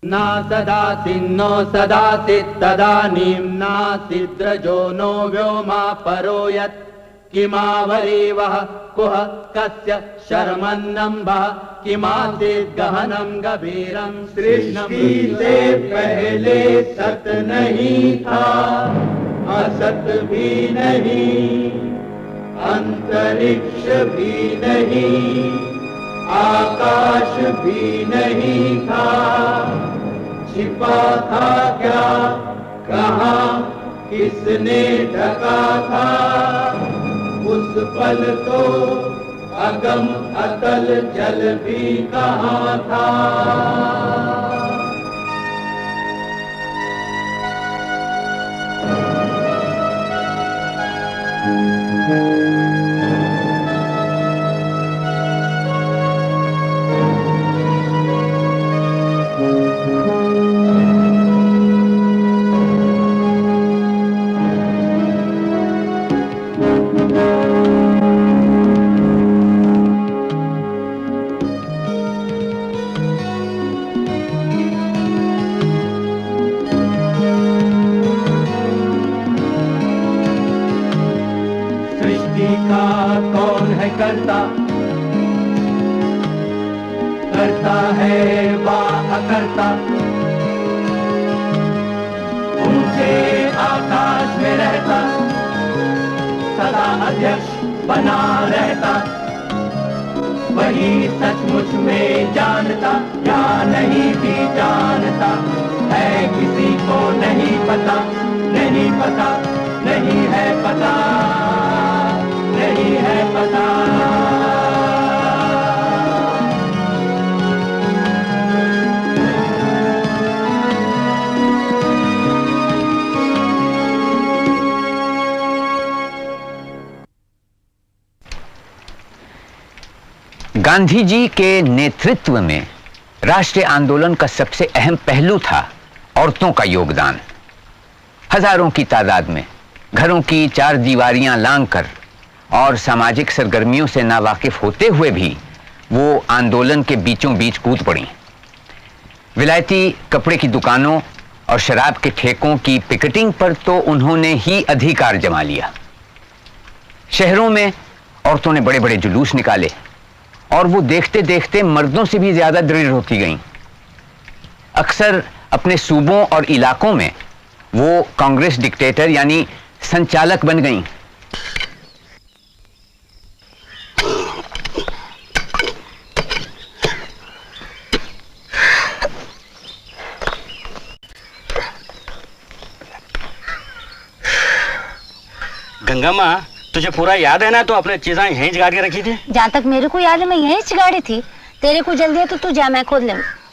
न सदासि नो सदासि तदानीं नासिद्रजो नो व्योमा परो यत् किमावरीवः कुह कस्य शर्मन्नम्भः किमासीत् गहनं गभीरं सृष्टि से पहले सत नहीं था, असत भी नहीं, अंतरिक्ष भी नहीं, आकाश भी नहीं था। छिपा था क्या, कहाँ, किसने ढका था? उस पल तो अगम अतल जल भी कहाँ था। करता करता है वा अकर्ता, ऊंचे आकाश में रहता, सदा अध्यक्ष बना रहता, वही सचमुच में जानता या नहीं भी जानता है, किसी को नहीं पता, नहीं पता, नहीं है पता, नहीं है पता। गांधी जी के नेतृत्व में राष्ट्रीय आंदोलन का सबसे अहम पहलू था औरतों का योगदान। हजारों की तादाद में घरों की चार दीवारियां लांघकर और सामाजिक सरगर्मियों से नावाकिफ होते हुए भी वो आंदोलन के बीचों बीच कूद पड़ी। विलायती कपड़े की दुकानों और शराब के ठेकों की पिकेटिंग पर तो उन्होंने ही अधिकार जमा लिया। शहरों में औरतों ने बड़े बड़े जुलूस निकाले और वो देखते देखते मर्दों से भी ज्यादा दृढ़ होती गईं। अक्सर अपने सूबों और इलाकों में वो कांग्रेस डिक्टेटर यानी संचालक बन गईं। गंगा माँ, तुझे पूरा याद है ना? तो अपने चीजें यहीं जगा के रखी थी। जहाँ तक मेरे को याद है मैं यहीं चिगाड़ी थी। तेरे को जल्दी है तो तू जा, मैं खोद ले।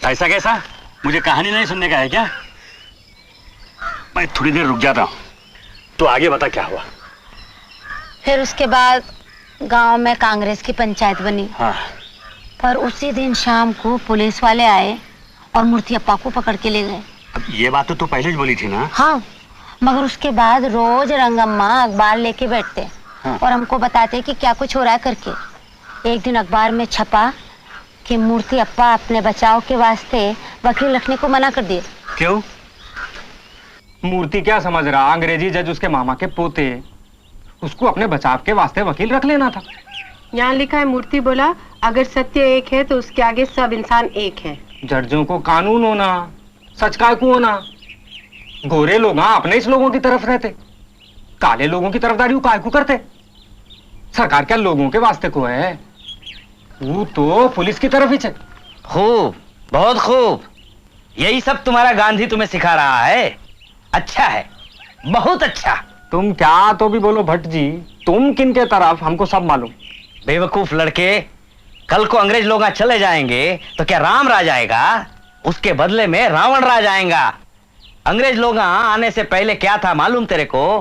ऐसा कैसा? मुझे कहानी नहीं सुनने का है क्या? मैं थोड़ी देर रुक जाता हूँ, तो आगे बता क्या हुआ। फिर उसके बाद गांव में कांग्रेस की पंचायत बनी। हाँ। पर उसी दिन शाम को पुलिस वाले आए और मूर्ति अप्पा को पकड़ के ले गए। अब ये बात तो तू पहले ही बोली थी ना। हाँ, मगर उसके बाद रोज रंगम्मा अखबार लेके बैठते। हाँ। और हमको बताते कि क्या कुछ हो रहा है करके। एक दिन अखबार में छपा कि मूर्ति अप्पा अपने बचाव के वास्ते वकील रखने को मना कर दिए। क्यों? मूर्ति क्या समझ रहा? अंग्रेजी जज उसके मामा के पोते, उसको अपने बचाव के वास्ते वकील रख लेना था। यहाँ लिखा है, मूर्ति बोला अगर सत्य एक है तो उसके आगे सब इंसान एक है। जड्जों को कानून होना, सच का को होना। गोरे लोग अपने इस लोगों की तरफ रहते, काले लोगों की तरफदारी कायकू करते। सरकार क्या लोगों के वास्ते को है? वो तो पुलिस की तरफ ही है। खूब, बहुत खूब। यही सब तुम्हारा गांधी तुम्हें सिखा रहा है। अच्छा है, बहुत अच्छा। तुम क्या तो भी बोलो भट्ट जी, तुम किन के तरफ हमको सब मालूम। बेवकूफ लड़के, कल को अंग्रेज लोग चले जाएंगे तो क्या राम राज आएगा? उसके बदले में रावण राज आएगा। अंग्रेज लोग आने से पहले क्या था मालूम तेरे को?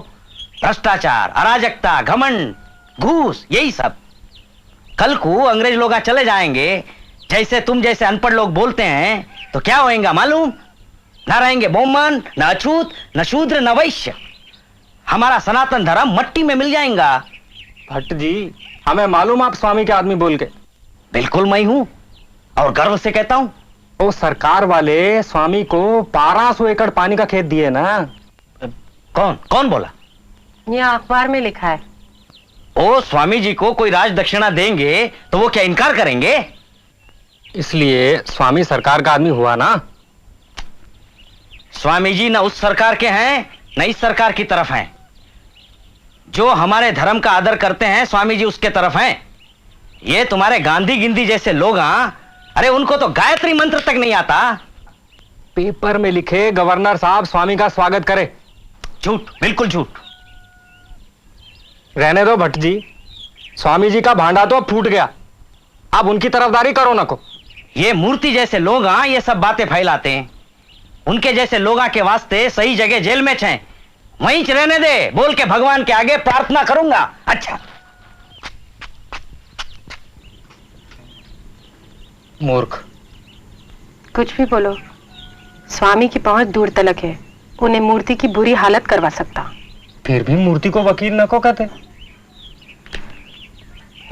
भ्रष्टाचार, अराजकता, घमंड, घूस, यही सब। कल को अंग्रेज लोग चले जाएंगे, जैसे तुम जैसे अनपढ़ लोग बोलते हैं, तो क्या होएगा मालूम? न रहेंगे ब्राह्मण, न अछूत, न शूद्र, न वैश्य। हमारा सनातन धर्म मट्टी में मिल जाएगा। भट्ट जी, हमें मालूम आप स्वामी के आदमी बोल के। बिल्कुल मैं हूं, और गर्व से कहता हूं। वो सरकार वाले स्वामी को 1200 एकड़ पानी का खेत दिए ना। कौन कौन बोला? ये अखबार में लिखा है। ओ स्वामी जी को कोई राज दक्षिणा देंगे तो वो क्या इनकार करेंगे? इसलिए स्वामी सरकार का आदमी हुआ ना। स्वामी जी न उस सरकार के हैं न इस सरकार की तरफ हैं। जो हमारे धर्म का आदर करते हैं स्वामी जी उसके तरफ हैं। ये तुम्हारे गांधी गिंदी जैसे लोग, अरे उनको तो गायत्री मंत्र तक नहीं आता। पेपर में लिखे गवर्नर साहब स्वामी का स्वागत करे। झूठ, बिल्कुल झूठ। रहने दो भट्ट जी, स्वामी जी का भांडा तो अब फूट गया, अब उनकी तरफदारी करो ना को। ये मूर्ति जैसे लोग ये सब बातें फैलाते हैं। उनके जैसे लोगों के वास्ते सही जगह जेल में हैं, वहीं रहने दे बोल के भगवान के आगे प्रार्थना करूंगा। अच्छा मूर्ख। कुछ भी बोलो, स्वामी की पहुंच दूर तलक है, उन्हें मूर्ति की बुरी हालत करवा सकता। फिर भी मूर्ति को वकील न को कहते।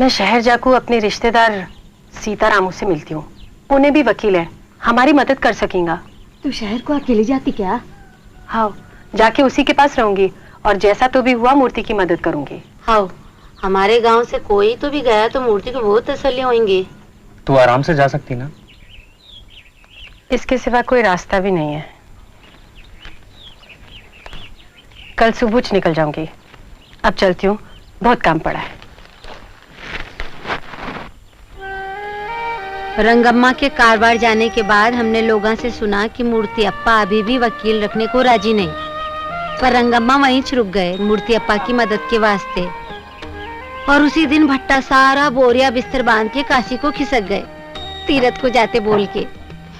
मैं शहर जाकर अपने रिश्तेदार सीतारामू से मिलती हूँ, उन्हें भी वकील है, हमारी मदद कर सकेंगा। तू शहर को अकेले जाती क्या? हाँ, जाके उसी के पास रहूंगी और जैसा तो भी हुआ मूर्ति की मदद करूंगी। हाँ, हमारे गांव से कोई तो भी गया तो मूर्ति को बहुत तसल्ली होंगी। तू आराम से जा सकती ना। इसके सिवा कोई रास्ता भी नहीं है। कल सुबह निकल जाऊंगी। अब चलती हूँ, बहुत काम पड़ा है। रंगम्मा के कारवार जाने के बाद हमने लोगों से सुना कि मूर्ति अप्पा अभी भी वकील रखने को राजी नहीं, पर रंगम्मा वहीं रुक गए मूर्ति अप्पा की मदद के वास्ते। और उसी दिन भट्टा सारा बोरिया बिस्तर बांध के काशी को खिसक गए, तीरथ को जाते बोल के,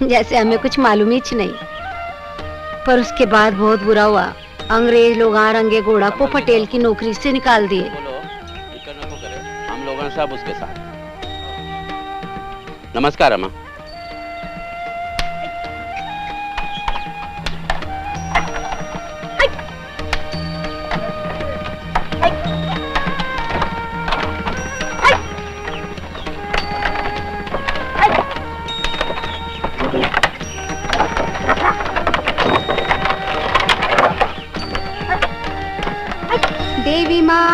जैसे हमें कुछ मालूम ही नहीं। पर उसके बाद बहुत बुरा हुआ, अंग्रेज लोग रंगे घोड़ा को पटेल की नौकरी से निकाल दिए। हम लोग सब उसके साथ। नमस्कार अम्मा।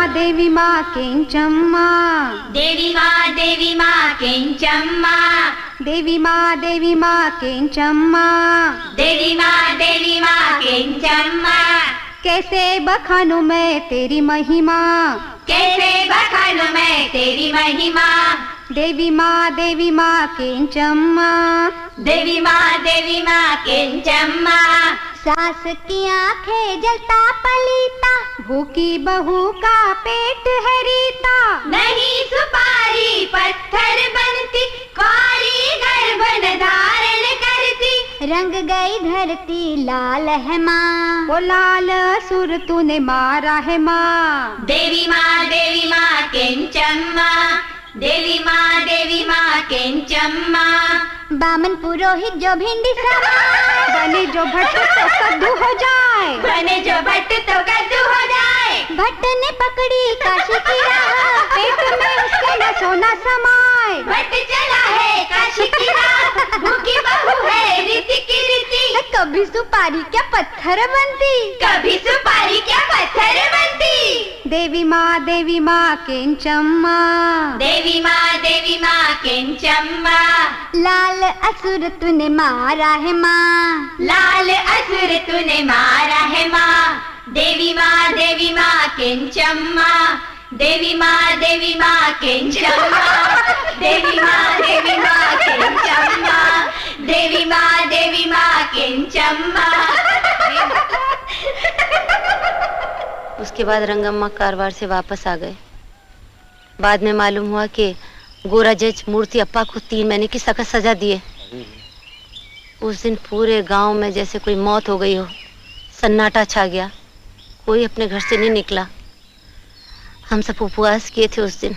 देवी माँ केंचम्मा, देवी माँ केंचम्मा, देवी माँ केंचम्मा, देवी माँ केंचम्मा। कैसे बखानूं मैं तेरी महिमा, कैसे बखानूं मैं तेरी महिमा। देवी माँ केंचम्मा, देवी माँ केंचम्मा। सास की आंखें जलता पलीता, भूखी बहू का पेट है रीता। नहीं सुपारी पत्थर बनती, काली गर्भन धारण करती। रंग गई धरती लाल है माँ, वो लाल असुर तूने मारा है माँ। देवी माँ केंचम्मा, देवी माँ केंचम्मा। बामन पुरोहित जो भिंडी समाए, बने जो भट्ट तो कद्दू हो जाए, बने जो भट्ट तो कद्दू हो जाए। भट्ट ने पकड़ी काशी की राह, पेट में उसके न सोना समाए। भट्ट चला है काशी की राह, भूखी बहू है रीति की रीति। कभी सुपारी क्या पत्थर बनती, कभी सुपारी क्या पत्थर बनती। देवी माँ केंचम्मा, देवी माँ केंचम्मा। लाल असुर तूने मारा है माँ, लाल असुर तूने मारा है माँ। देवी माँ केंचम्मा, देवी माँ केंचम्मा, देवी माँ केंचम्मा, देवी माँ केंचम्मा। उसके बाद रंगम्मा कारवार से वापस आ गए। बाद में मालूम हुआ कि गोरा जज मूर्ति अप्पा को 3 महीने की सख्त सजा दिए। उस दिन पूरे गांव में जैसे कोई मौत हो गई हो, सन्नाटा छा गया, कोई अपने घर से नहीं निकला। हम सब उपवास किए थे उस दिन।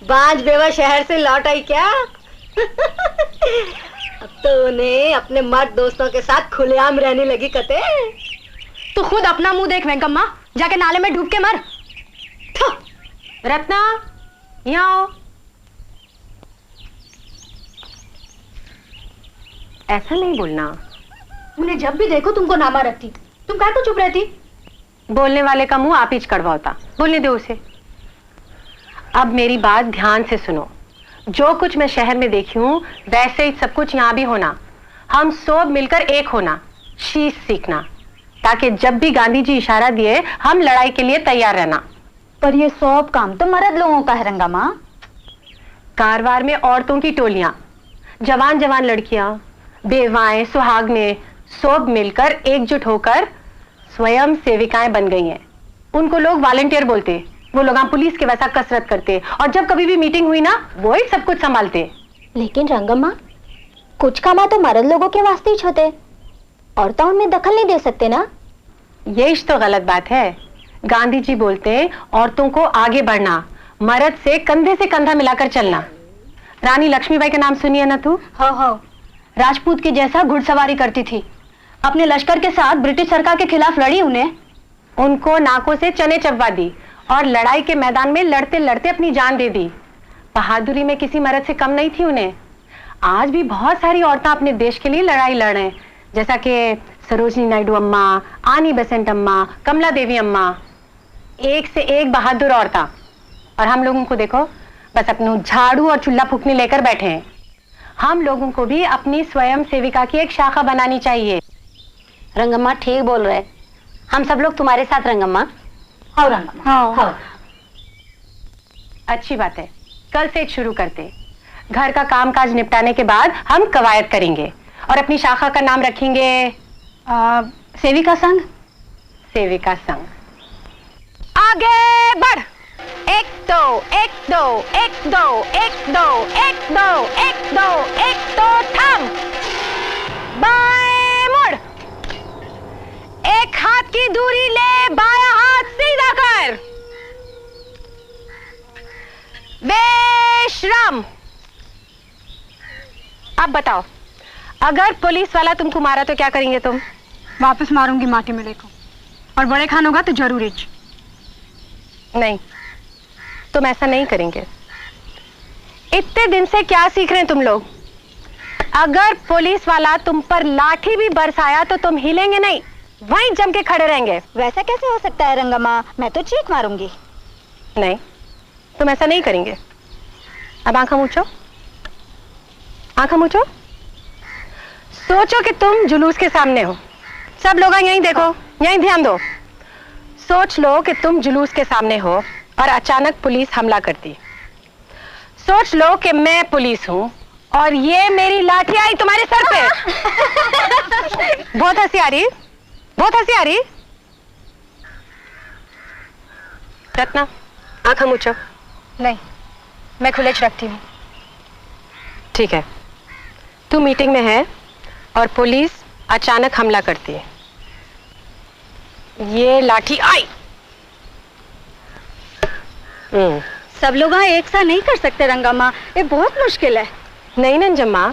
बाज बेवा शहर से लौट आई क्या? अब तो तो ने अपने मर्द दोस्तों के साथ खुलेआम रहने लगी कते। तू खुद अपना मुंह देख वेंकम्मा, जाके नाले में डूब के मर। रत्ना, यहाँ आओ। ऐसा नहीं बोलना। उन्हें जब भी देखो तुमको नामा रखती, तुम काहे को चुप रहती? बोलने वाले का मुंह आप ही कड़वा होता, बोलने दो उसे। अब मेरी बात ध्यान से सुनो। जो कुछ मैं शहर में देखी हूं वैसे ही सब कुछ यहाँ भी होना। हम सब मिलकर एक होना, शीश सीखना, ताकि जब भी गांधी जी इशारा दिए हम लड़ाई के लिए तैयार रहना। पर ये सब काम तो मर्द लोगों का है रंगा माँ। कारवार में औरतों की टोलियां, जवान जवान लड़कियां, बेवाएं, सुहागने सब मिलकर एकजुट होकर स्वयं सेविकाएं बन गई हैं। उनको लोग वॉलंटियर बोलते। वो लोग पुलिस के वैसा कसरत करते और जब कभी भी मीटिंग हुई ना वो ही सब कुछ संभालते। लेकिन रंगम्मा, कुछ कामा तो मर्द लोगों के वास्ते ही होते, औरतें उनमें दखल नहीं दे सकते ना। यही तो गलत बात है। गांधी जी बोलते हैं औरतों को आगे बढ़ना, मर्द से कंधा मिलाकर चलना। रानी लक्ष्मीबाई का नाम सुनिए ना तू? हाँ। राजपूत की जैसा घुड़सवारी करती थी, अपने लश्कर के साथ ब्रिटिश सरकार के खिलाफ लड़ी। उनको नाकों से चने चबवा दी और लड़ाई के मैदान में लड़ते लड़ते अपनी जान दे दी। बहादुरी में किसी मर्द से कम नहीं थी उन्हें। आज भी बहुत सारी औरतें अपने देश के लिए लड़ाई लड़ रहे हैं, जैसा कि सरोजनी नायडू अम्मा, आनी बेसेंट अम्मा, कमला देवी अम्मा। एक से एक बहादुर औरतें। और हम लोगों को देखो, बस अपनों झाड़ू और चूल्हा फूकने लेकर बैठे हैं। हम लोगों को भी अपनी स्वयं सेविका की एक शाखा बनानी चाहिए। रंगम्मा ठीक बोल रहे, हम सब लोग तुम्हारे साथ। रंगम्मा। हाँ रंगम्मा, हाँ। अच्छी बात है, कल से शुरू करते। घर का कामकाज निपटाने के बाद हम कवायद करेंगे और अपनी शाखा का नाम रखेंगे सेविका संघ। सेविका संघ। आगे बढ़। 1 2 1 2 1 2 1 2 1 2 1 2 1 2 थम। बाएं मुड़। एक हाथ की दूरी ले, बायां हाथ सीधा कर। बेशरम। अब बताओ, अगर पुलिस वाला तुमको मारा तो क्या करेंगे तुम? वापस मारूंगी माटी में लेकर, और बड़े खान होगा तो जरूर ही। नहीं, तुम ऐसा नहीं करेंगे। इतने दिन से क्या सीख रहे हैं तुम लोग? अगर पुलिस वाला तुम पर लाठी भी बरसाया तो तुम हिलेंगे नहीं, वहीं जम के खड़े रहेंगे। वैसा कैसे हो सकता है रंगम्मा? मैं तो चीख मारूंगी। नहीं, तुम ऐसा नहीं करेंगे। अब आंखें मूंछो, आंखें मूंछो। सोचो कि तुम जुलूस के सामने हो। सब लोग यहीं देखो, यहीं ध्यान दो। सोच लो कि तुम जुलूस के सामने हो और अचानक पुलिस हमला करती। सोच लो कि मैं पुलिस हूं और ये मेरी लाठी आई तुम्हारे सर पे। बहुत हंसी आ रही, बहुत हंसी आ रही। रत्ना, आंखें मूंछो। नहीं, मैं खुलेच रखती हूँ। ठीक है, तू मीटिंग में है और पुलिस अचानक हमला करती है। ये लाठी आई। सब लोग एक साथ नहीं कर सकते रंगम्मा, ये बहुत मुश्किल है। नहीं नंजम्मा,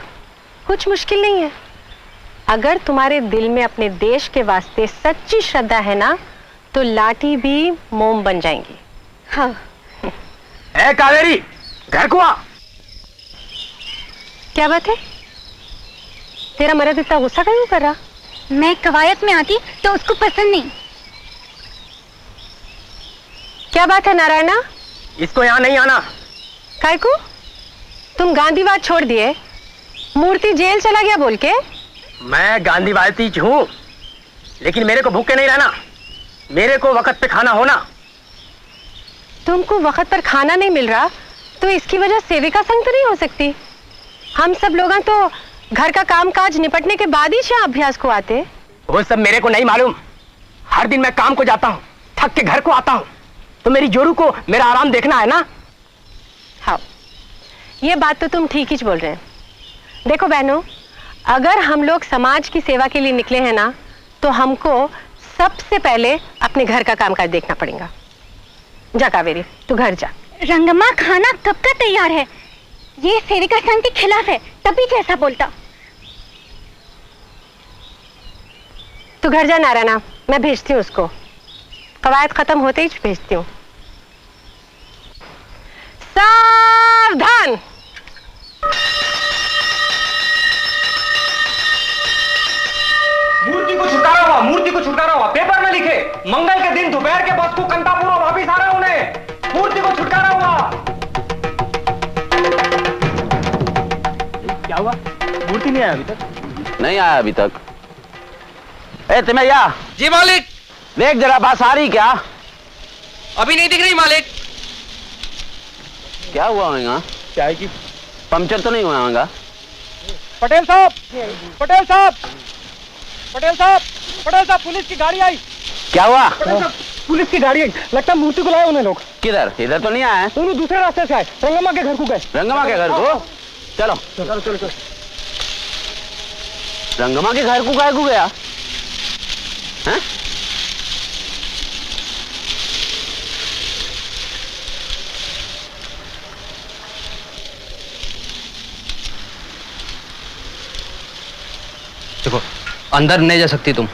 कुछ मुश्किल नहीं है। अगर तुम्हारे दिल में अपने देश के वास्ते सच्ची श्रद्धा है ना, तो लाठी भी मोम बन जाएंगी। हाँ। ए कावेरी, घर को आ। क्या बात है? तेरा मर्द इतना गुस्सा क्यों कर रहा? मैं कवायद में आती तो उसको पसंद नहीं। क्या बात है नारायणा? इसको यहाँ नहीं आना। काय को? तुम गांधीवाद छोड़ दिए, मूर्ति जेल चला गया बोल के? मैं गांधीवादी हूँ, लेकिन मेरे को भूखे नहीं रहना। मेरे को वक्त पे खाना होना। तुमको वक्त पर खाना नहीं मिल रहा तो इसकी वजह सेविका संघ तो नहीं हो सकती। हम सब लोग तो घर का कामकाज निपटने के बाद ही यहाँ अभ्यास को आते। वो सब मेरे को नहीं मालूम। हर दिन मैं काम को जाता हूँ, थक के घर को आता हूँ, तो मेरी जोरू को मेरा आराम देखना है ना। हाँ, ये बात तो तुम ठीक ही बोल रहे हैं। देखो बहनों, अगर हम लोग समाज की सेवा के लिए निकले हैं ना, तो हमको सबसे पहले अपने घर का कामकाज देखना पड़ेगा। जा कावेरी, तू घर जा। रंगम्मा, खाना कब का तैयार है? ये सेविका संघ के खिलाफ है, तभी जैसा बोलता। तू घर जा नारायणा, मैं भेजती हूँ उसको। कवायद खत्म होते ही भेजती हूँ। सावधान। मूर्ति को छुटकारा हुआ, मूर्ति को छुटकारा हुआ। पेपर में लिखे मंगल के दिन दोपहर के बस को कंतापुर वापिस आ रहा हूं उन्हें। मूर्ति को छुटकारा हुआ। क्या हुआ? मूर्ति नहीं आया अभी तक? नहीं आया अभी तक। ए तिमैया। जी मालिक। देख जरा बस आ रही क्या? अभी नहीं दिख रही मालिक। क्या हुआ होगा? क्या है कि पंक्चर तो नहीं हुआ होगा? पटेल साहब, पटेल साहब, पटेल साहब, पटेल साहब, पुलिस की गाड़ी आई। क्या हुआ? पुलिस की गाड़ी आई, लगता है मूर्ति को लाए उन्हें लोग। किधर? इधर तो नहीं आए। दोनों दूसरे रास्ते से आए, रंगम्मा के घर को गए। रंगम्मा के घर को? चलो चलो चलो चलो। रंगम्मा के घर को गया? हैं? देखो, अंदर नहीं जा सकती तुम।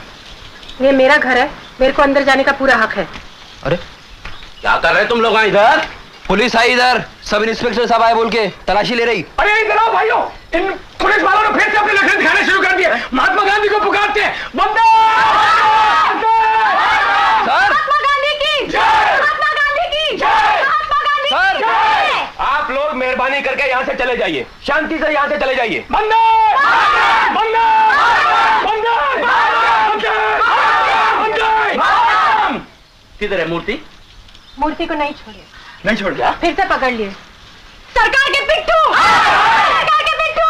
ये मेरा घर है, मेरे को अंदर जाने का पूरा हक है। अरे क्या कर रहे तुम लोग इधर? पुलिस आई इधर, सब इंस्पेक्टर साहब आए बोल के तलाशी ले रही। अरे इधर आओ भाइयों, इन पुलिस वालों ने फिर से अपने लक्षण दिखाने शुरू कर दिए। महात्मा गांधी को पुकारते हैं। बंदे! महात्मा गांधी की जय! महात्मा गांधी की जय! महात्मा गांधी की जय! आप लोग मेहरबानी करके यहाँ से चले जाइए, शांति से यहाँ से चले जाइए। बंदे! बंदे! बंदे! किधर है मूर्ति? मूर्ति को नहीं छोड़े। नहीं छोड़ दिया? फिर से पकड़ लिए। सरकार के पिट्ठू! सरकार के पिट्ठू!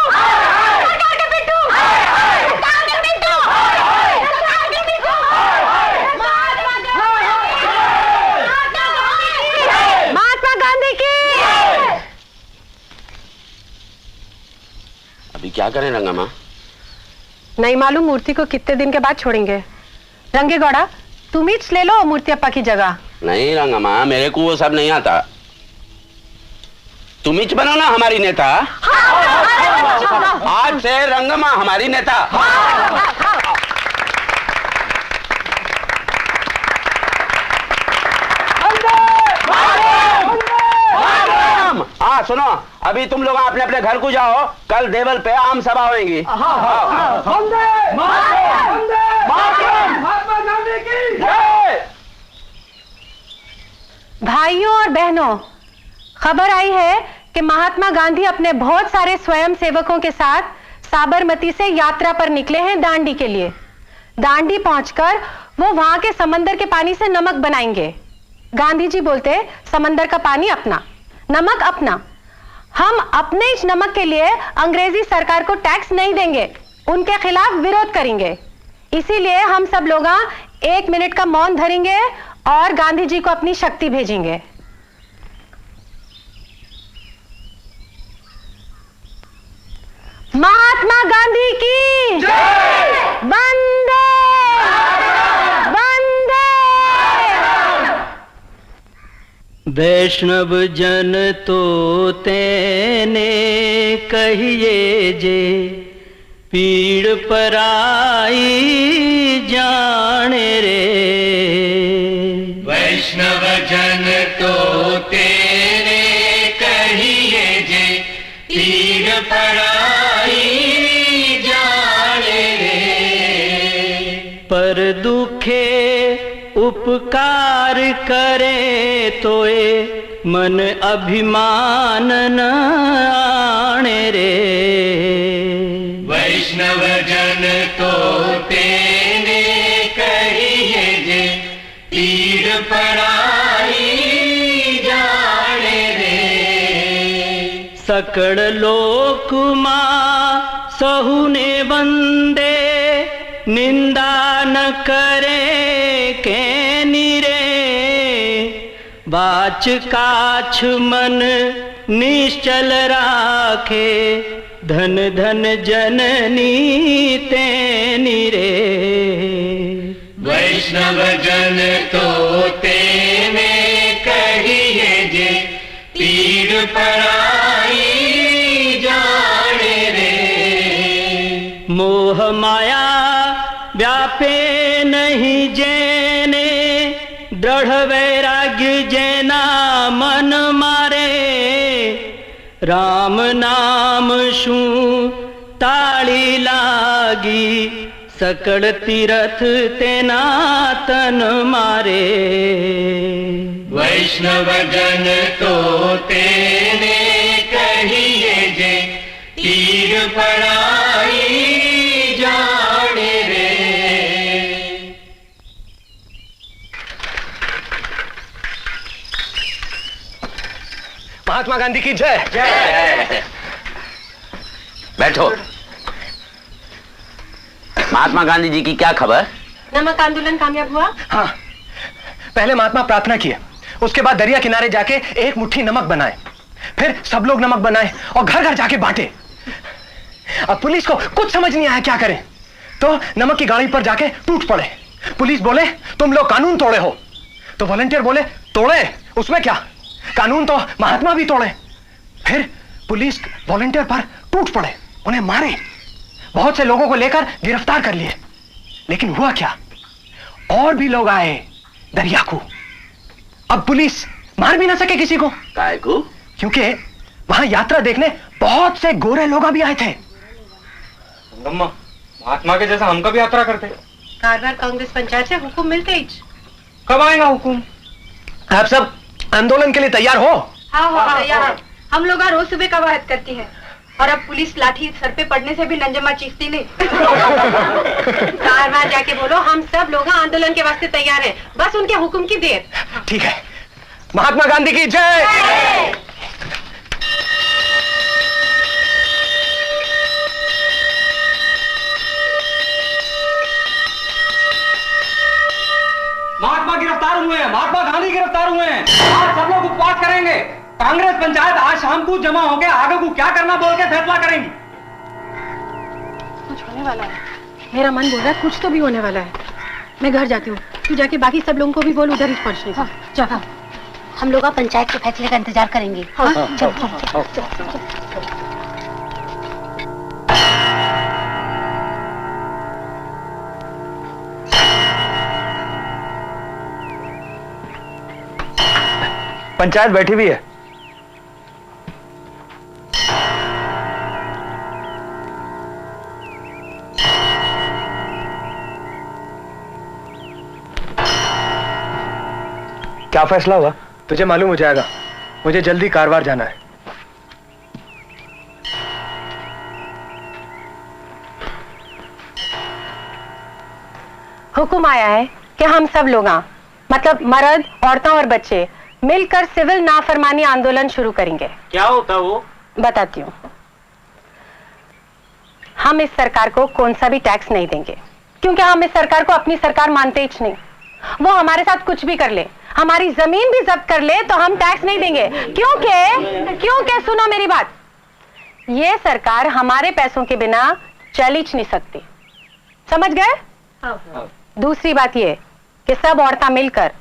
सरकार के पिट्ठू! सरकार के पिट्ठू! सरकार के पिट्ठू! महात्मा गांधी की! अभी क्या करें रंगम्मा? नहीं मालूम मूर्ति को कितने दिन के बाद छोड़ेंगे। रंगे गौड़ा, तुम ही ले लो मूर्ति अप्पा की जगह। नहीं रंगम्मा, मेरे को वो सब नहीं आता। तुम ही बनो ना हमारी नेता। आज से रंगम्मा हमारी नेता। हाँ सुनो, अभी तुम लोग अपने अपने घर को जाओ, कल देवल पे आम सभा होगी। भाइयों और बहनों, खबर आई है कि महात्मा गांधी अपने बहुत सारे स्वयं सेवकों के साथ साबरमती से यात्रा पर निकले हैं दांडी के लिए। दांडी पहुंचकर वो वहां के समंदर के पानी से नमक बनाएंगे। गांधी जी बोलते समंदर का पानी अपना, नमक अपना। हम अपने इस नमक के लिए अंग्रेजी सरकार को टैक्स नहीं देंगे, उनके खिलाफ विरोध करेंगे। इसीलिए हम सब लोग 1 मिनट का मौन धरेंगे और गांधी जी को अपनी शक्ति भेजेंगे। महात्मा गांधी की जय! वंदे वंदे। वैष्णव जन तो तेने कहिए जे, पीड़ पराई जाने रे। वैष्णव जन तो तेरे कहिए जे, पीड़ पराई जाने रे। पर दुखे उपकार करे तोए, मन अभिमान न आने रे। वैष्णव जन तो तेने कहिए जे, पीड़ पराई जाने रे। सकड़ लोक मां सहुने वंदे, निंदा न करे के निरे। बाच काछ मन निश्चल राखे, धन धन जननी तेनी रे। वैष्णव जन तो तेने कहिए जे, पीड़ पराई जाने रे। मोह माया व्यापे दृढ़ वैराग्य जैना मन मारे राम नाम शू ताली लागी सकल तीरथ तेना तन मारे वैष्णव जन तो तेने कहिए जे तीर पराई जाने रे। महात्मा गांधी की जय। जय। बैठो। महात्मा गांधी जी की क्या खबर? नमक आंदोलन कामयाब हुआ? हाँ, पहले महात्मा प्रार्थना किए, उसके बाद दरिया किनारे जाके एक मुट्ठी नमक बनाए, फिर सब लोग नमक बनाए और घर घर जाके बांटे। अब पुलिस को कुछ समझ नहीं आया क्या करें, तो नमक की गाड़ी पर जाके टूट पड़े। पुलिस बोले तुम लोग कानून तोड़े हो, तो वॉलंटियर बोले तोड़े उसमें क्या, कानून तो महात्मा भी तोड़े। फिर पुलिस वॉलंटियर पर टूट पड़े, उन्हें मारे, बहुत से लोगों को लेकर गिरफ्तार कर लिए। लेकिन हुआ क्या, और भी लोग आए दरिया को। अब पुलिस मार भी ना सके किसी को। काय को? क्योंकि वहां यात्रा देखने बहुत से गोरे लोग भी आए थे। महात्मा के जैसा हमका भी यात्रा करते। कारवार कांग्रेस पंचायत से हुकुम मिलते ही। कब आएगा हुकुम? आप सब आंदोलन के लिए तैयार हो? हाँ तैयार। हम लोग रोज सुबह कवायद करती है और अब पुलिस लाठी सर पे पड़ने से भी नंजमा चीखती नहीं। कारवार जाके बोलो हम सब लोग आंदोलन के वास्ते तैयार हैं, बस उनके हुक्म की देर। ठीक है। महात्मा गांधी की जय। महात्मा गिरफ्तार हुए हैं, महात्मा गांधी गिरफ्तार हुए हैं। आज सब लोग उपवास करेंगे। कांग्रेस पंचायत आज शाम को जमा होकर आगे को क्या करना बोल के फैसला करेंगी। कुछ होने वाला है, मेरा मन बोल रहा है कुछ तो भी होने वाला है। मैं घर जाती हूँ, तू जाके बाकी सब लोगों को भी बोल उधर ही पहुँचने को। हाँ, हम लोग पंचायत के फैसले का इंतजार करेंगे। पंचायत बैठी हुई है। क्या फैसला हुआ? तुझे मालूम हो जाएगा, मुझे जल्दी कारवार जाना है। हुक्म आया है कि हम सब लोग मतलब मर्द, औरतें और बच्चे मिलकर सिविल नाफरमानी आंदोलन शुरू करेंगे। क्या होता वो? बताती हूँ। हम इस सरकार को कौन सा भी टैक्स नहीं देंगे, क्योंकि हम इस सरकार को अपनी सरकार मानते ही नहीं। वो हमारे साथ कुछ भी कर ले, हमारी जमीन भी जब्त कर ले, तो हम टैक्स नहीं देंगे। क्योंकि सुनो मेरी बात, ये सरकार हमारे पैसों के बिना चल ही नहीं सकती, समझ गए? दूसरी बात ये कि सब औरतें मिलकर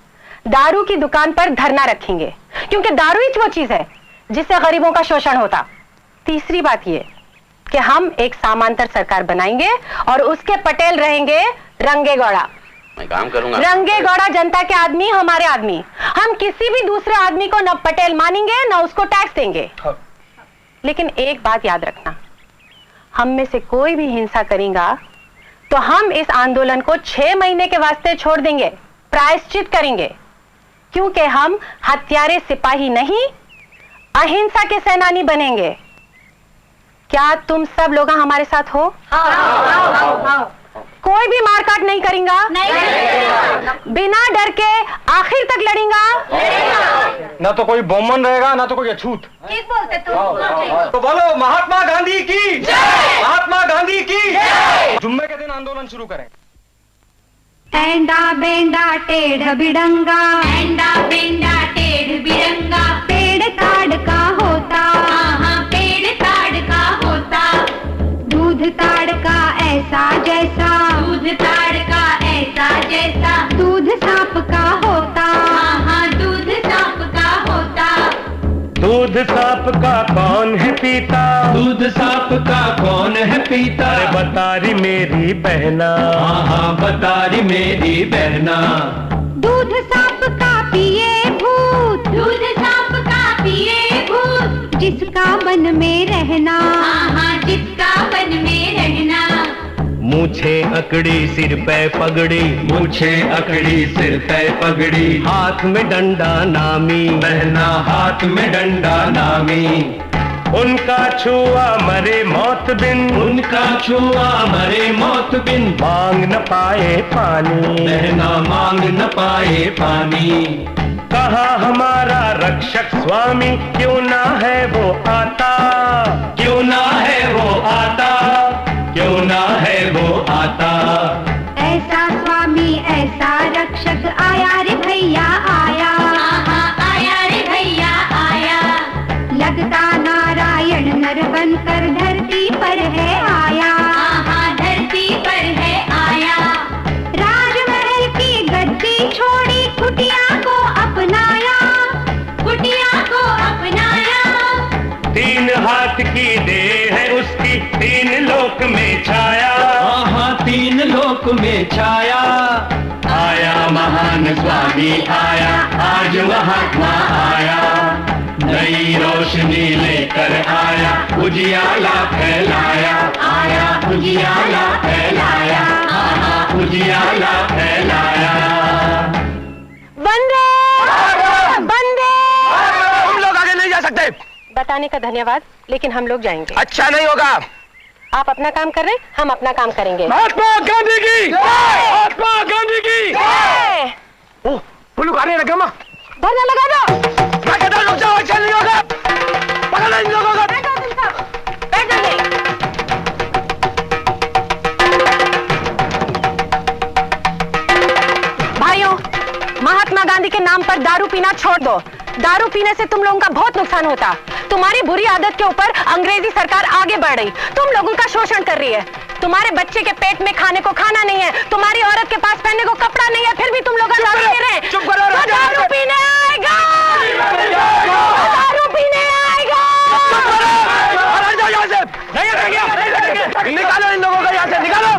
दारू की दुकान पर धरना रखेंगे, क्योंकि दारू ही वो चीज है जिससे गरीबों का शोषण होता। तीसरी बात ये कि हम एक समांतर सरकार बनाएंगे और उसके पटेल रहेंगे रंगे गौड़ा। मैं काम करूंगा। रंगे गौड़ा जनता के आदमी, हमारे आदमी। हम किसी भी दूसरे आदमी को न पटेल मानेंगे न उसको टैक्स देंगे। लेकिन एक बात याद रखना, हम में से कोई भी हिंसा करेगा तो हम इस आंदोलन को 6 महीने के वास्ते छोड़ देंगे, प्रायश्चित करेंगे, क्योंकि हम हत्यारे सिपाही नहीं, अहिंसा के सेनानी बनेंगे। क्या तुम सब लोग हमारे साथ हो? कोई भी मारकाट नहीं करेगा, बिना डर के आखिर तक लड़ेगा। ना तो कोई बोमन रहेगा ना तो कोई अछूत। ठीक बोलते तुम। तो बोलो महात्मा गांधी की जय। महात्मा गांधी की जय। जुम्मे के दिन आंदोलन शुरू करें। एंडा बेंडा टेढ़ बिडंगा, एंडा बेंडा टेढ़ बिरंगा, पेड़ ताड़ का होता, हाँ पेड़ ताड़ का होता, दूध ताड़ का ऐसा जैसा, दूध ताड़ का ऐसा जैसा, दूध सांप का होता, हाँ दूध सांप का होता। दूध सांप का कौन है पीता? दूध सांप का कौन है पीता? अरे बता रही मेरी बहना, हाँ बता रही मेरी बहना। दूध सांप जिसका बन में रहना, हाँ जिसका बन में रहना। मूछे अकड़ी सिर पे पगड़ी, मूछे अकड़ी सिर पे पगड़ी, हाथ में डंडा नामी, बहना हाथ में डंडा नामी। उनका छुआ मरे मौत बिन, उनका छुआ मरे मौत बिन, मांग न पाए पानी, बहना मांग न पाए पानी। कहा हमारा रक्षक स्वामी, क्यों ना है वो आता, क्यों ना है वो आता, क्यों ना है वो आता। ऐसा स्वामी ऐसा रक्षक आया रे भैया आया, आया रे भैया आया। लगता नारायण नर बनकर धरती पर है आया, धरती पर है आया। राजमहल की गद्दी छोड़ी कुटिया को अपनाया, कुटिया को अपनाया। 3 हाथ की देह है उसकी, 3 लोक में छाया, हाँ 3 लोक में छाया। आया महान स्वामी आया, आज महात्मा आया। नई रोशनी लेकर आया, उजियाला फैलाया, आया उजियाला फैलाया, हाँ उजियाला फैलाया। बंदे बंदे, हम लोग आगे नहीं जा सकते। बताने का धन्यवाद, लेकिन हम लोग जाएंगे। अच्छा नहीं होगा। आप अपना काम कर रहे हैं, हम अपना काम करेंगे। महात्मा गांधी की, महात्मा गांधी की। ओह, वो लोग आ रहे हैं रंगम्मा। धरना लगा दो। मैं कहता हूं रुक जाओ, अच्छा नहीं होगा। पकड़ो इन लोगों को। बैठो तुम सब, बैठ जाइए। भाइयों, महात्मा गांधी के नाम पर दारू पीना छोड़ दो। दारू पीने से तुम लोगों का बहुत नुकसान होता। तुम्हारी बुरी आदत के ऊपर अंग्रेजी सरकार आगे बढ़ रही, तुम लोगों का शोषण कर रही है। तुम्हारे बच्चे के पेट में खाने को खाना नहीं है, तुम्हारी औरत के पास पहनने को कपड़ा नहीं है, फिर भी तुम लोग दारू पी रहे हैं। चुप करो। दारू पीने आएगा, दारू पीने आएगा। यहाँ से नहीं, निकालो इन लोगों को यहाँ से, निकालो।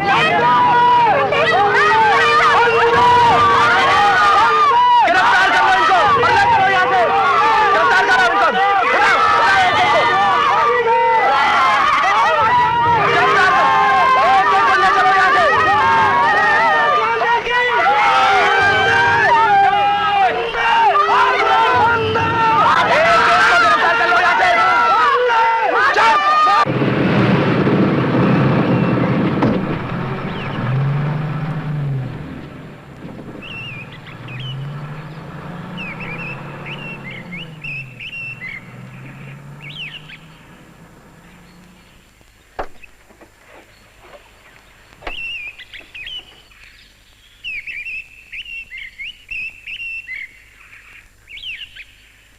गिरफ्तार करो इनको, पकड़ करो यहाँ से, गिरफ्तार करो इनको।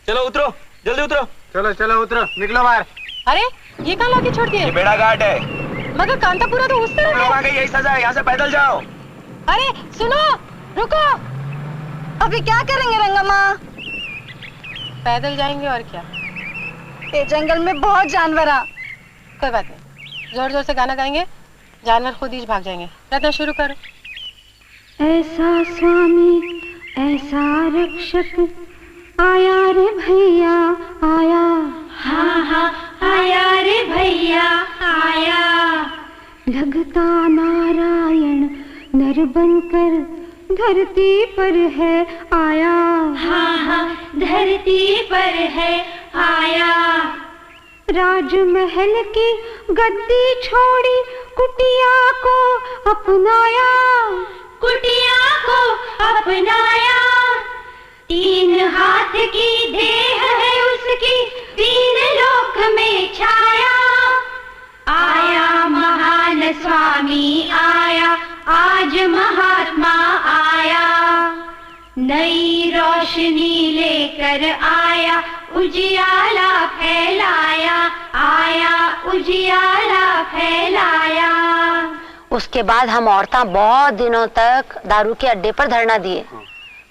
चलो उतरो, जल्दी उतरो। चलो चलो उतरो, निकलो बाहर। अरे ये कहाँ लाके छोड़ दिए? बेड़ा घाट है। मगर कांतापुरा तो उस तरफ है। वहाँ का यही सजा है, यहाँ से पैदल जाओ। अरे सुनो, रुको। अभी क्या करेंगे रंगम्मा? पैदल जाएंगे और क्या। ये जंगल में बहुत जानवर आ। कोई बात नहीं, जोर जोर से गाना गाएंगे, जानवर खुद ही भाग जाएंगे। रत्ना शुरू करो। ऐसा स्वामी ऐसा रक्षक आया रे भैया आया, हाँ आया रे भैया आया। लगता नारायण नर बनकर धरती पर है आया, हाँ धरती पर है आया। राजमहल की गद्दी छोड़ी कुटिया को अपनाया, कुटिया को अपनाया। 3 हाथ की देह है उसकी, 3 लोक में छाया। आया महान स्वामी आया, आज महात्मा आया। नई रोशनी लेकर आया, उजियाला फैलाया, आया उजियाला फैलाया। उसके बाद हम औरतें बहुत दिनों तक दारू के अड्डे पर धरना दिए।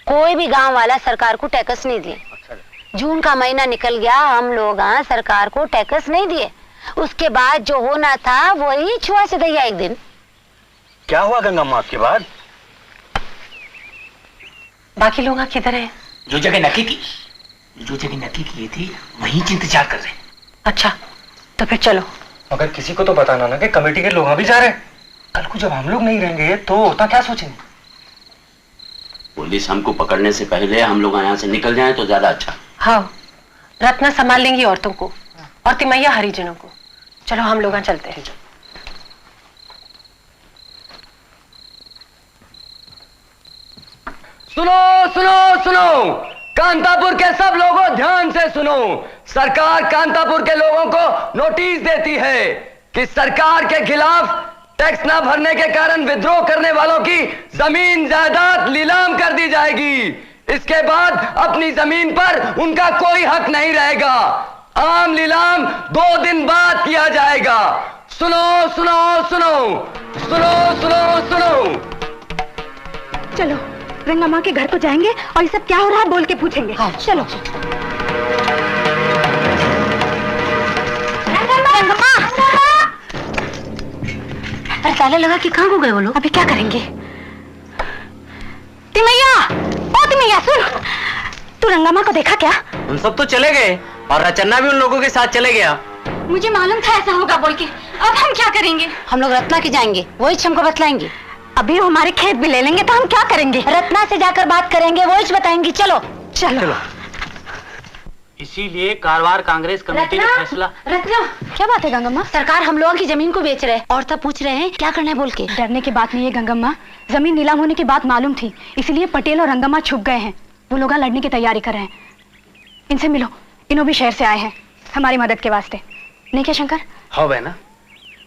कोई भी गांव वाला सरकार को टैक्स नहीं दिए। जून का महीना निकल गया, हम लोग सरकार को टैक्स नहीं दिए। उसके बाद जो होना था वही छुआ से दैया एक दिन। क्या हुआ गंगम्मा आपके बाद? बाकी लोग किधर हैं? जो जगह नक्की की थी वहीं इंतजार कर रहे हैं। अच्छा तो फिर चलो। मगर किसी को तो बताना ना कि कमेटी के लोग भी जा रहे हैं। कल को जब हम लोग नहीं रहेंगे तो होता क्या सोचेंगे? पुलिस हमको पकड़ने से पहले हम लोग यहाँ से निकल जाएं तो ज्यादा अच्छा। हाँ, रत्ना संभाल लेंगी औरतों को और तिमैया हरिजनों को। चलो हम लोग चलते हैं। सुनो सुनो सुनो, कांतापुर के सब लोगों ध्यान से सुनो। सरकार कांतापुर के लोगों को नोटिस देती है कि सरकार के खिलाफ टैक्स न भरने के कारण विद्रोह करने वालों की जमीन जायदाद नीलाम कर दी जाएगी। इसके बाद अपनी जमीन पर उनका कोई हक नहीं रहेगा। आम नीलाम 2 दिन बाद किया जाएगा। सुनो सुनो सुनो सुनो सुनो सुनो। चलो रंगम्मा के घर को जाएंगे और ये सब क्या हो रहा है बोल के पूछेंगे। हाँ, चलो। अरे ताला लगा कि कहाँ हो गए वो लोग? अभी क्या करेंगे? तिमैया, ओ तिमैया सुन, तू रंगम्मा को देखा क्या? उन सब तो चले गए और रचन्ना भी उन लोगों के साथ चले गया। मुझे मालूम था ऐसा होगा बोल के। अब हम क्या करेंगे? हम लोग रत्ना के जाएंगे, वही हमको बतलाएंगे। अभी वो हमारे खेत भी ले लेंगे तो हम क्या करेंगे? रत्ना से जाकर बात करेंगे, वही बताएंगे। चलो चलो। इसीलिए कारवार कांग्रेस कमेटी ने फैसला। रत्ना, क्या बात है गंगम्मा? सरकार हम लोगों की जमीन को बेच रहे हैं और तब पूछ रहे हैं क्या करना है बोल के। डरने की बात नहीं है गंगम्मा, जमीन नीलाम होने की बात मालूम थी, इसलिए पटेल और रंगम्मा छुप गए हैं। वो लोग लड़ने की तैयारी कर रहे हैं। इनसे मिलो, इन्हों भी शहर से आए हैं हमारी मदद के वास्ते। नहीं क्या शंकर? हाँ बहना,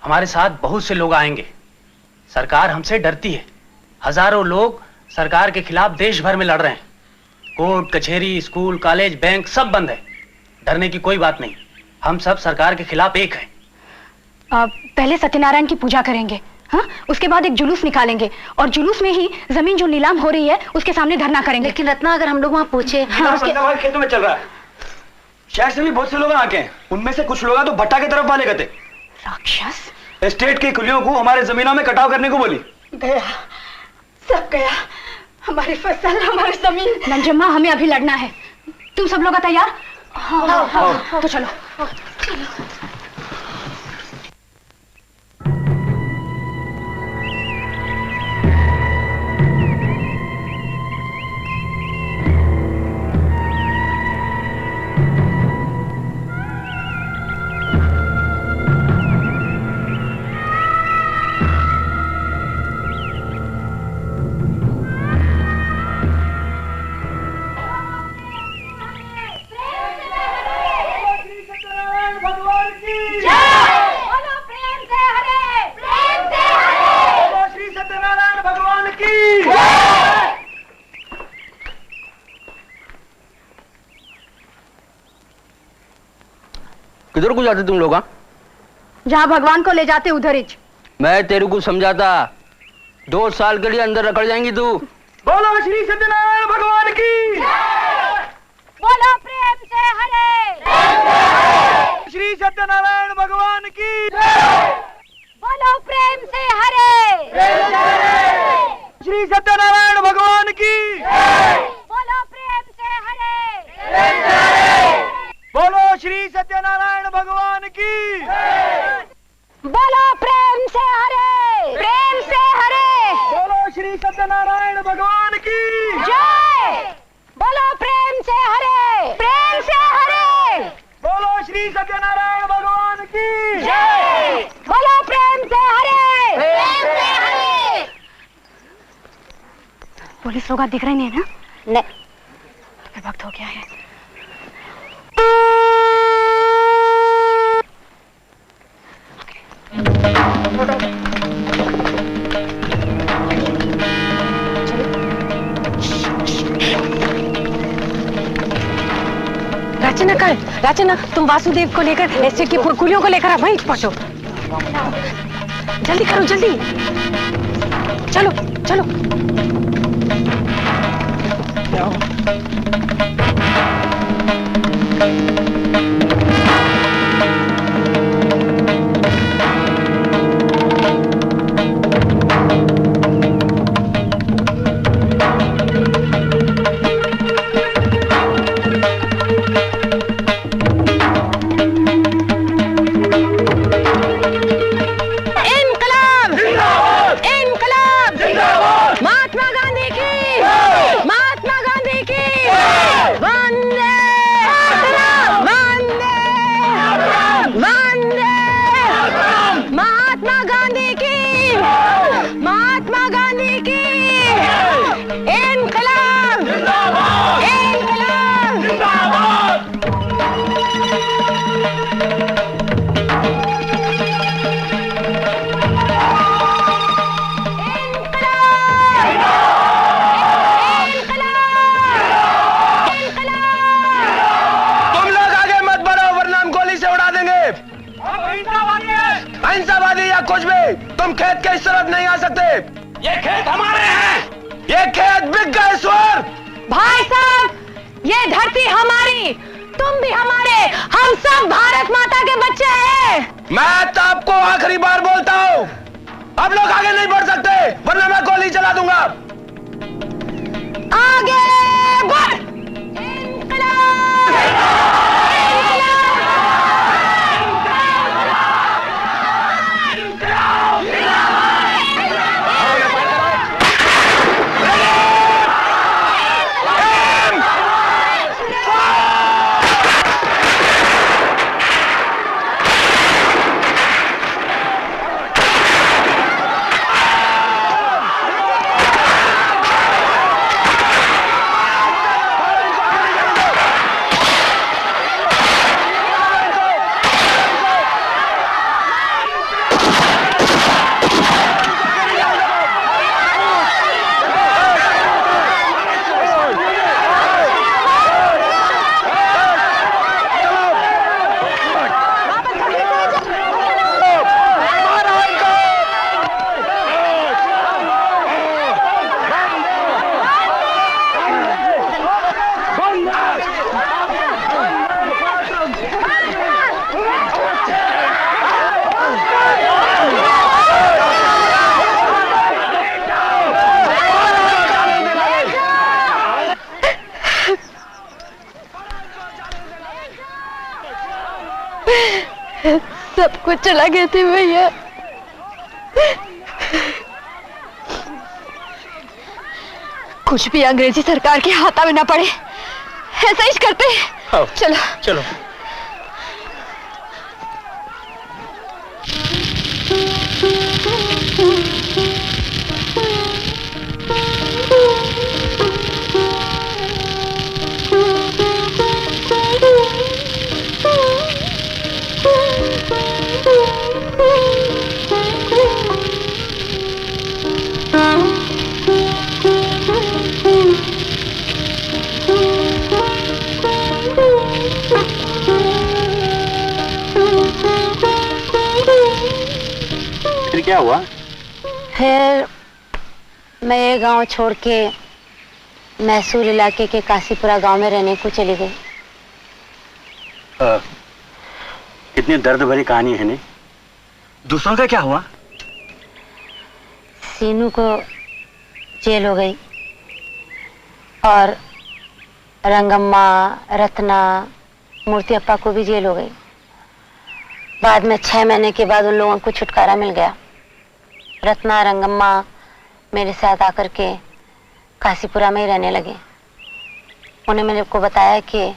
हमारे साथ बहुत से लोग आएंगे। सरकार हमसे डरती है। हजारों लोग सरकार के खिलाफ देश भर में लड़ रहे हैं। कोर्ट कचहरी स्कूल कॉलेज बैंक सब बंद है। डरने की कोई बात नहीं, हम सब सरकार के खिलाफ एक हैं। पहले सत्यनारायण की पूजा करेंगे, हाँ? उसके बाद एक जुलूस निकालेंगे और जुलूस में ही जमीन जो नीलाम हो रही है उसके सामने धरना करेंगे। लेकिन रत्ना अगर हम लोग वहाँ पूछे, खेतों में चल रहा है। शहर से भी बहुत से लोग आके हैं। उनमें से कुछ लोग तो भट्टा की तरफ वाले गए थे। राक्षस एस्टेट के कुलियों को हमारे जमीनों में कटाव करने को बोली। गया, सब गया, हमारी फसल हमारी जमीन। नंजम्मा, हमें अभी लड़ना है। तुम सब लोग तैयार? हाँ। तो चलो। किधर को जाते तुम लोग? जहाँ भगवान को ले जाते उधर ही। मैं तेरे को समझाता, 2 साल के लिए अंदर रखड़ जाएंगी तू। बोलो श्री सत्यनारायण भगवान की। बोलो प्रेम से हरे। श्री सत्यनारायण भगवान की। बोलो प्रेम से हरे। श्री सत्यनारायण भगवान की। बोलो प्रेम से हरे। बोलो श्री सत्यनारायण भगवान की। बोलो प्रेम से हरे। प्रेम से हरे। बोलो श्री सत्यनारायण भगवान की जय। बोलो प्रेम से हरे। प्रेम से हरे। बोलो श्री सत्यनारायण भगवान की जय। बोलो प्रेम से हरे। प्रेम से हरे। पुलिस लोग दिख रहे नहीं है ना? नहीं। तो वक्त हो गया है। राचना, तुम वासुदेव को लेकर एस्टेट की कुलियों को लेकर वहीं पहुंचो। जल्दी करो, जल्दी। चलो चलो। तुम खेत के इस तरफ नहीं आ सकते। ये खेत हमारे हैं। ये खेत बिक गए ईश्वर। भाई साहब, ये धरती हमारी, तुम भी हमारे, हम सब भारत माता के बच्चे हैं। मैं तो आपको आखिरी बार बोलता हूँ, अब लोग आगे नहीं बढ़ सकते वरना मैं गोली चला दूंगा। आगे बढ़। सब कुछ चला गए थे भैया। कुछ भी अंग्रेजी सरकार के हाथा में ना पड़े, ऐसा ही करते। चलो चलो। फिर क्या हुआ? फिर मैं ये गांव छोड़ के मैसूर इलाके के काशीपुरा गांव में रहने को चली गई। कितनी दर्द भरी कहानी है ने। दूसरों का क्या हुआ? सीनू को जेल हो गई और रंगम्मा, रत्ना, मूर्ति अप्पा को भी जेल हो गई। बाद में 6 महीने के बाद उन लोगों को छुटकारा मिल गया। रत्ना, रंगम्मा मेरे साथ आकर के काशीपुरा में ही रहने लगे। उन्हें मेरे को बताया कि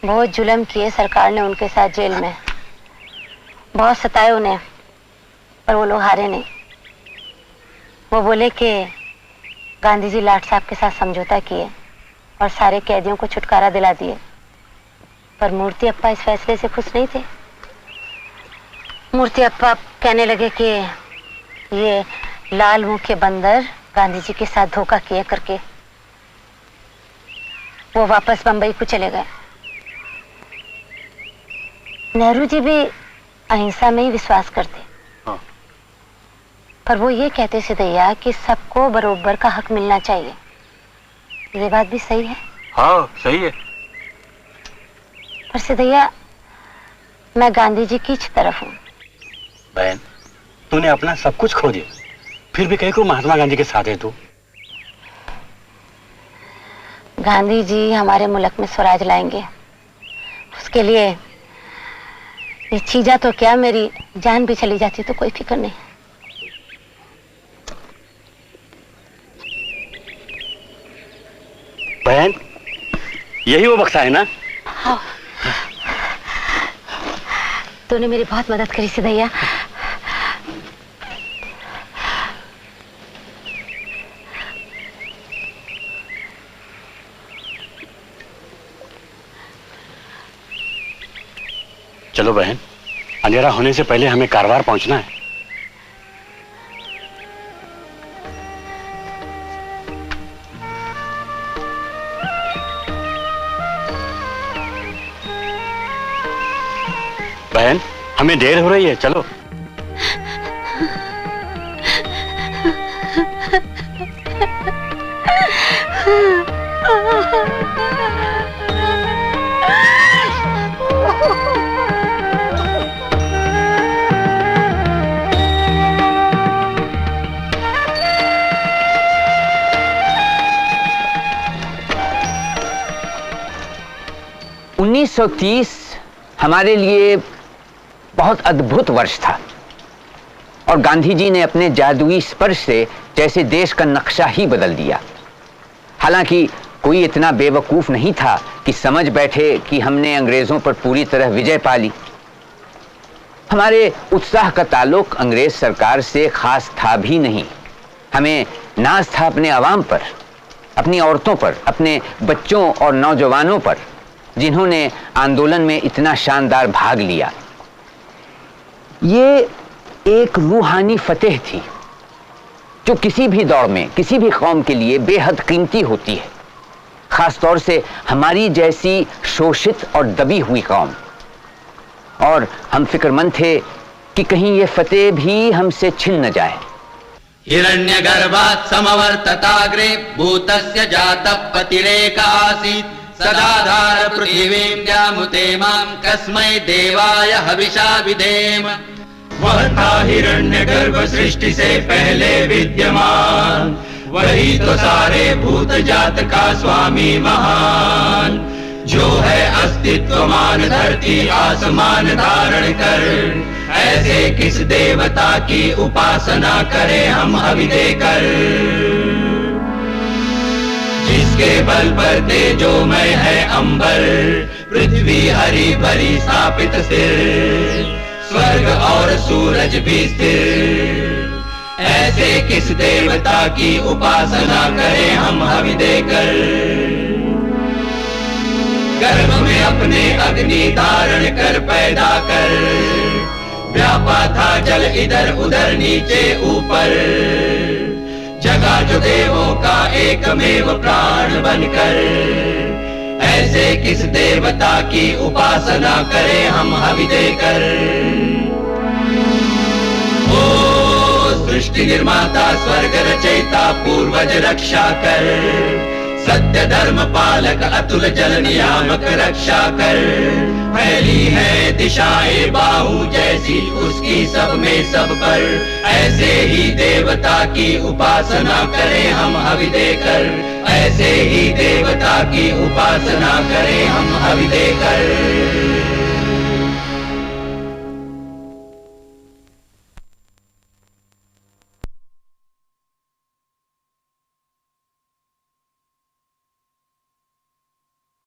बहुत जुल्म किए सरकार ने उनके साथ जेल में, बहुत सताए उन्हें, पर वो लोग हारे नहीं। वो बोले कि गांधी जी लाट साहब के साथ समझौता किए और सारे कैदियों को छुटकारा दिला दिए, पर मूर्ति अप्पा इस फैसले से खुश नहीं थे। मूर्ति अप्पा कहने लगे कि ये लाल मुंह के बंदर गांधी जी के साथ धोखा किए करके वो वापस बंबई को चले गए। नेहरू जी भी अहिंसा में ही विश्वास करते, पर वो ये कहते सिद्धैया कि सबको बरोबर का हक मिलना चाहिए। ये बात भी सही है। हाँ सही है। पर सिद्धैया मैं गांधी जी की तरफ हूँ। बहन, तूने अपना सब कुछ खो दिया, फिर भी कहीं को महात्मा गांधी के साथ है तू। गांधी जी हमारे मुल्क में स्वराज लाएंगे, उसके लिए ये चीजा तो क्या, मेरी जान भी चली जाती तो कोई फिक्र नहीं। बहन, यही वो बक्सा है ना? हाँ। तूने मेरी बहुत मदद करी सिद्धैया। चलो बहन, अंधेरा होने से पहले हमें कारवार पहुंचना है। बहन, हमें देर हो रही है, चलो। 1930 हमारे लिए बहुत अद्भुत वर्ष था और गांधी जी ने अपने जादुई स्पर्श से जैसे देश का नक्शा ही बदल दिया। हालांकि कोई इतना बेवकूफ नहीं था कि समझ बैठे कि हमने अंग्रेजों पर पूरी तरह विजय पा ली। हमारे उत्साह का ताल्लुक अंग्रेज सरकार से खास था भी नहीं। हमें नाज था अपने अवाम पर, अपनी औरतों पर, अपने बच्चों और नौजवानों पर, जिन्होंने आंदोलन में इतना शानदार भाग लिया। ये एक रूहानी फतेह थी जो किसी भी दौर में किसी भी कौम के लिए बेहद कीमती होती है, खासतौर से हमारी जैसी शोषित और दबी हुई कौम। और हम फिक्रमंद थे कि कहीं ये फतेह भी हमसे छिन न जाए। हिरण्यगर्भात् समवर्तताग्रे भूतस्य जातः पतिरेक आसीत् सदाधार पृथिवीं द्यामुते मां कस्मै देवाय हविषा विधेम। वह था हिरण्यगर्भ सृष्टि से पहले विद्यमान, वही तो सारे भूत जात का स्वामी महान, जो है अस्तित्वमान धरती आसमान धारण कर। ऐसे किस देवता की उपासना करें हम हवि देकर, जिसके बल पर तेजोमय है अंबर, पृथ्वी हरी भरी स्थापित स्थिर, स्वर्ग और सूरज भी स्थिर। ऐसे किस देवता की उपासना करें हम हवि देकर। गर्भ में अपने अग्नि धारण कर पैदा कर, व्यापा था जल इधर उधर नीचे ऊपर, जगा जो देवों का एकमेव प्राण बनकर। ऐसे किस देवता की उपासना करें हम हवि देकर। ओ सृष्टि निर्माता स्वर्ग रचयिता पूर्वज रक्षा कर, सत्य धर्म पालक अतुल जल नियामक रक्षा कर। फैली है दिशाएं बाहु जैसी उसकी सब में सब पर, ऐसे ही देवता की उपासना करें हम हवि देकर। ऐसे ही देवता की उपासना करें हम हवि देकर।